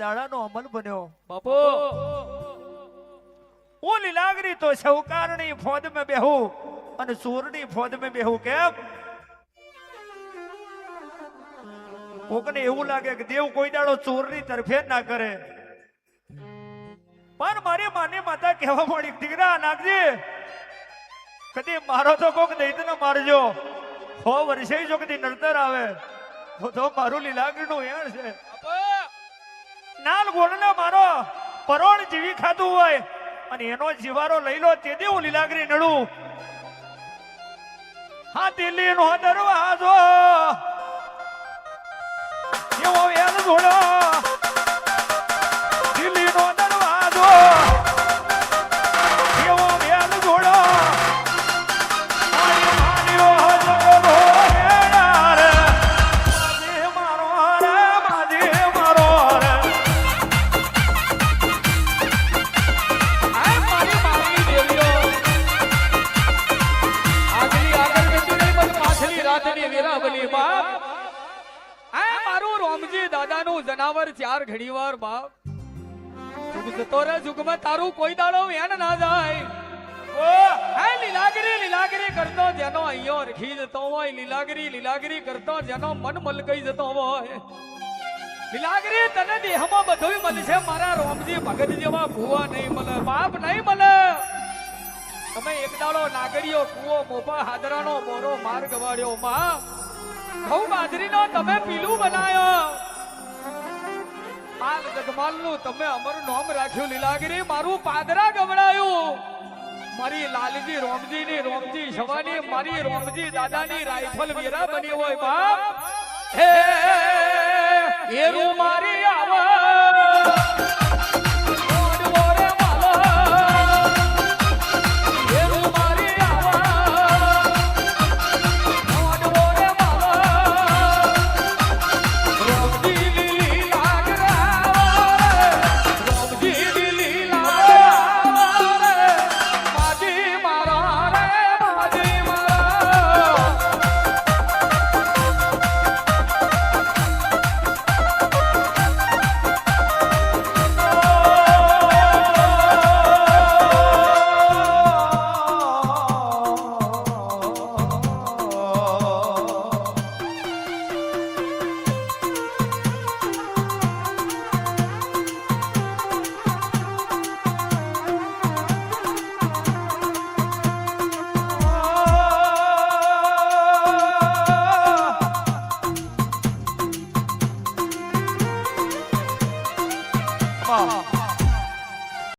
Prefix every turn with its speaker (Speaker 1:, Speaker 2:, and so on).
Speaker 1: દાડાનો અમલ બન્યો
Speaker 2: બાપુ
Speaker 1: હું લીલાગરી તો શૌકારની ફોજ में બેહું અને સૂરની ફોજ में બેહું કેમ કોકને એવું લાગે કે દેવ કોઈ દાડો ચોરની તરફે ના કરે પણ મારી માની માતા કહેવા મળી દીકરા નાગજી કદી મારો તો કોક દૈત્યને મારજો 100 વર્ષે જો કદી નડતર આવે તો મારું લીલાગરીનું હેણ છે નાલ ગોળને મારો પરોણ જીવી ખાતું હોય અને એનો જીવારો લઈ લો તે દે હું લીલાગરી નડું હા દિલ્હીનો દરવાજો એવો વેલ જોડો દિલ્હીનો દરવાજો એવો વેલ જોડો મારી માન્યો જગો વેડાર માજે મારો રે માજે મારો રે
Speaker 2: આ મારી દેવીઓ આગલી આગળ બેઠી નહીં બસ પાછલી રાતની વેરાવલી બાપ આ મારું રોમજી દાદાનું જનાવર 4 ઘડીવાર બાપ જુગ જતો રે જુગમાં તારું કોઈ દાડો વેણ ના જાય ઓ આ લીલાગરી કરતો જેનો અહીંયો રખી જતો હોય લીલાગરી કરતો જેનો મન મલકાઈ જતો હોય લીલાગરી તને દેહમાં બધું મળશે મારા રોમજી ભગત જેવા ભૂવા નહીં મળે બાપ નહીં મળે તમે એક દાડો નાગરીઓ કૂવો મોપા હાદરાનો બોરો માર ગવાડ્યો માં ઘઉં બાજરીનો તમે પીલું બનાયો પાલ જગમાલનું તમે અમર નામ રાખ્યું લીલાગીરી મારું પાદરા ગવડાયું મારી લાલજી રોમજી શવાની મારી રોમજી દાદાની રાઇફલ વીરા બની હોય બાપ હે એરું મારી આવા